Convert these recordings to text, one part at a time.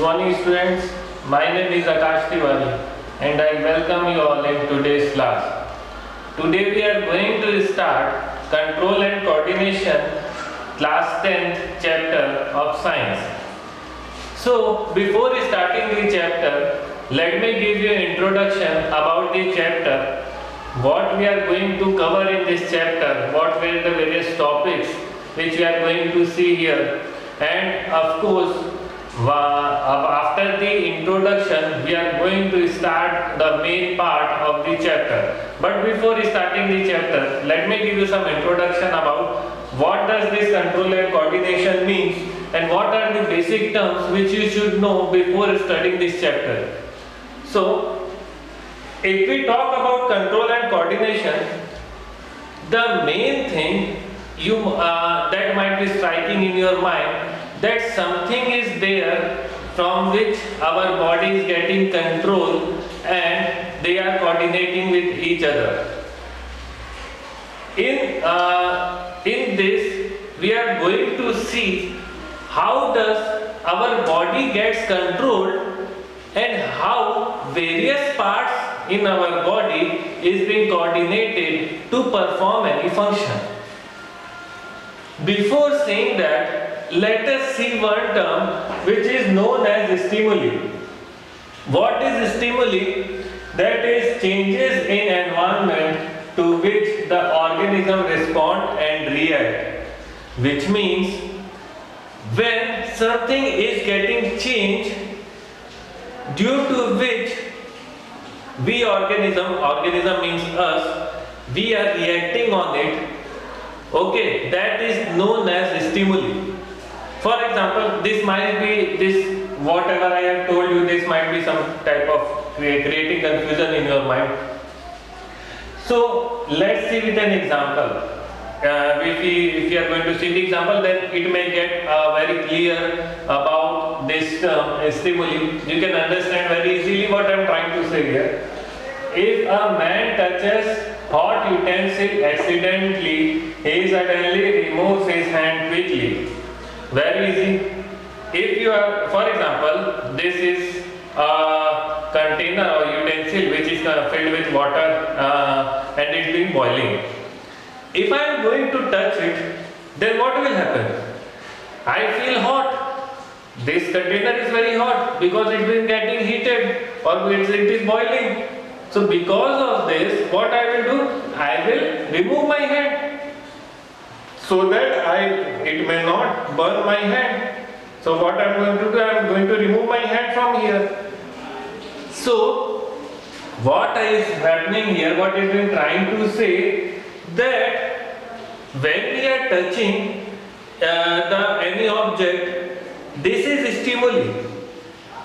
Good morning students, my name is Akash Tiwari and I welcome you all in today's class. Today we are going to start Control and Coordination class 10th chapter of Science. So before starting the chapter, let me give you an introduction about the chapter, what we are going to cover in this chapter, what were the various topics which we are going to see here, and of course after the introduction we are going to start the main part of the chapter. But before starting the chapter, let me give you some introduction about what does this control and coordination means and what are the basic terms which you should know before studying this chapter. So if we talk about control and coordination, the main thing that might be striking in your mind, that something is there from which our body is getting control and they are coordinating with each other. In this we are going to see how does our body gets controlled and how various parts in our body is being coordinated to perform any function. Before saying that, let us see one term which is known as stimuli. What is stimuli? That is changes in environment to which the organism respond and react. Which means when something is getting changed, due to which we organism means us, we are reacting on it. Okay, that is known as stimuli. For example, this might be whatever I have told you, this might be some type of creating confusion in your mind. So let's see with an example. If you are going to see the example, then it may get very clear about this term stimuli. You can understand very easily what I am trying to say here. If a man touches hot utensil accidentally, he suddenly removes his hand quickly. Very easy. If you are, for example, this is a container or utensil which is filled with water and it is being boiling. If I am going to touch it, then what will happen? I feel hot. This container is very hot because it is getting heated or it is boiling. So because of this, what I will do? I will remove my hand so that it may not burn my hand. So what I am going to do? I am going to remove my hand from here. So what is happening here? What is been trying to say, that when we are touching any object, this is stimuli,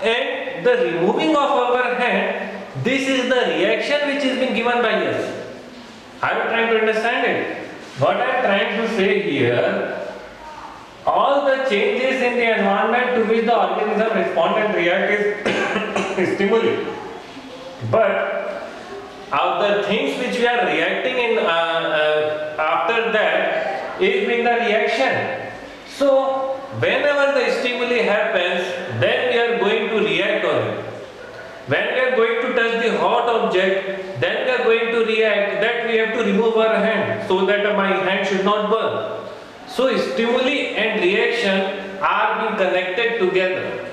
and the removing of our hand, this is the reaction which is being given by us. Are you trying to understand it? What I am trying to say here, all the changes in the environment to which the organism respond and react is stimuli. But of the things which we are reacting in after that is being the reaction. So whenever the stimuli happens, then we are going to react on it. When we are going to touch the hot object, then we are going to react that we have to remove our hand so that my hand should not burn. So stimuli and reaction are being connected together.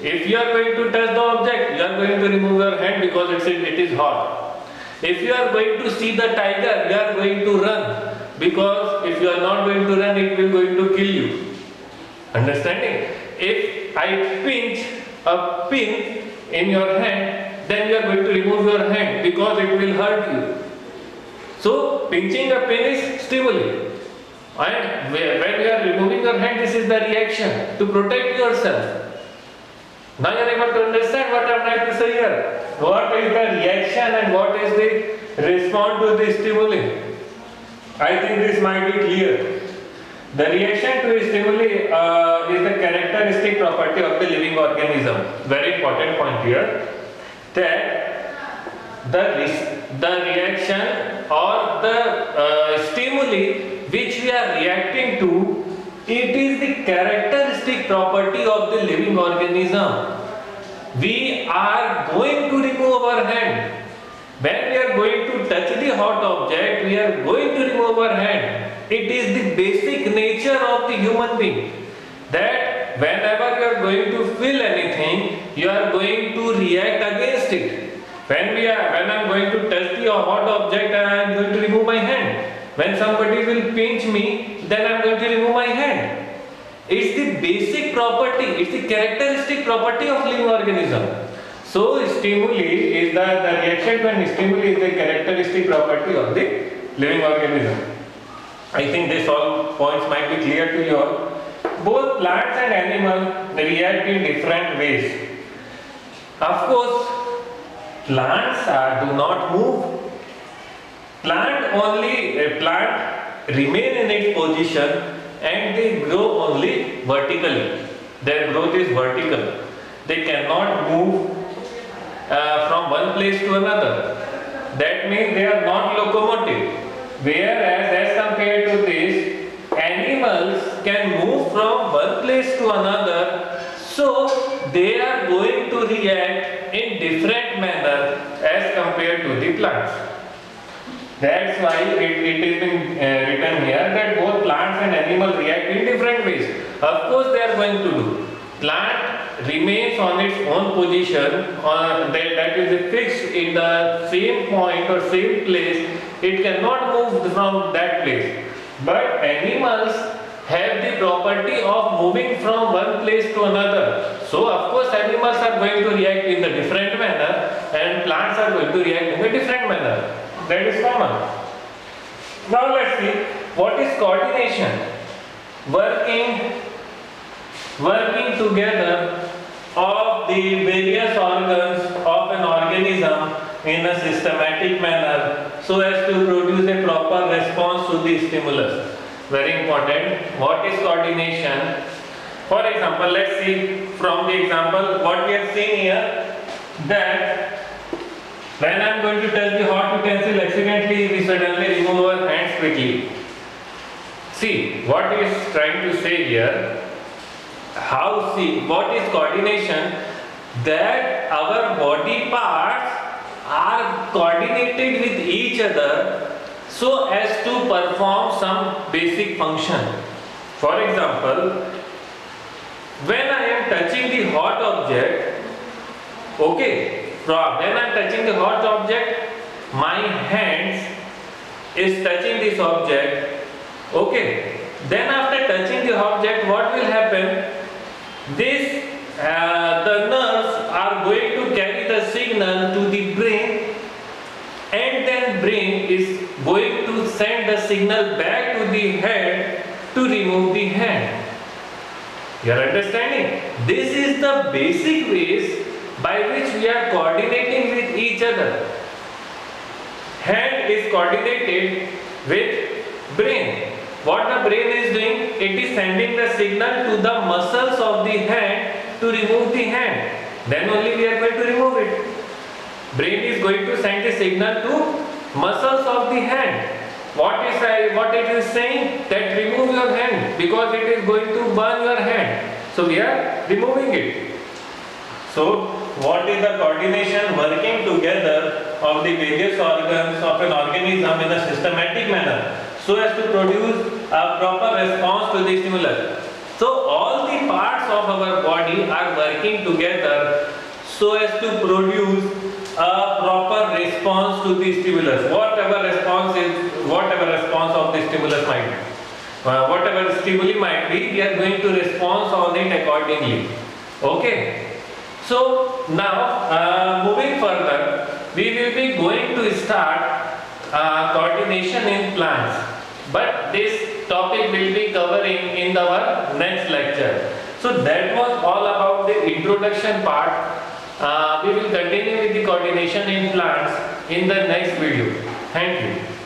If you are going to touch the object, you are going to remove your hand because it is hot. If you are going to see the tiger, you are going to run because if you are not going to run, it will going to kill you. Understanding? If I pinch a pin in your hand, then you are going to remove your hand because it will hurt you. So pinching a pin is stimuli. And when you are removing your hand, this is the reaction to protect yourself. Now you are able to understand what I am trying to say here. What is the reaction and what is the response to the stimuli? I think this might be clear. The reaction to stimuli is the characteristic property of the living organism. Very important point here. That the reaction or the stimuli which we are reacting to It is the characteristic property of the living organism. We are going to remove our hand. When we are going to touch the hot object, we are going to remove our hand. It is the basic nature of the human being that whenever you are going to feel anything, you are going to react against it. When I am going to touch the hot object, I am going to remove my hand. When somebody will pinch me, then I am going to remove my hand. It's the basic property, it's the characteristic property of living organism. So stimuli is the reaction to an stimuli is the characteristic property of the living organism. I think these all points might be clear to you all. Both plants and animals react in different ways. Of course, plants do not move. Plant remain in its position and they grow only vertically. Their growth is vertical. They cannot move from one place to another. That means they are not locomotive. Whereas as compared to this, animals can move from one place to another, so they are going to react in different manner as compared to the plants. That's why it is been written here that both plants and animals react in different ways. Of course they are going to do. Plant remains on its own position, that is fixed in the same point or same place. It cannot move from that place. But animals have the property of moving from one place to another. So of course animals are going to react in a different manner and plants are going to react in a different manner. That is common. Now let's see what is coordination. Working together of the various organs of an organism in a systematic manner so as to produce a proper response to the stimulus. Very important. What is coordination? For example, let's see from the example what we have seen here, that when I am going to touch the hot utensil, accidentally we suddenly remove our hands quickly. See what he is trying to say here. What is coordination? That our body parts are coordinated with each other so as to perform some basic function. For example, when I am touching the hot object, when I am touching the hot object, my hands is touching this object. Then after touching the object, what will happen? The nerves are going to carry the signal to the brain, and then brain is going to send the signal back to the head to remove the hand. You are understanding? This is the basic ways by which we are coordinating with each other. Hand is coordinated with brain. What the brain is doing? It is sending the signal to the muscles of the hand to remove the hand. Then only we are going to remove it. Brain is going to send the signal to muscles of the hand. What it is saying? That remove your hand because it is going to burn your hand. So we are removing it. So what is the coordination? Working together of the various organs of an organism in a systematic manner so as to produce a proper response to the stimulus. So all the parts of our body are working together so as to produce a proper response to the stimulus. Whatever response of the stimulus might be. Whatever stimuli might be, we are going to respond on it accordingly. So now moving further, we will be going to start coordination in plants. But this topic will be covering in our next lecture. So that was all about the introduction part. We will continue with the coordination in plants in the next video. Thank you.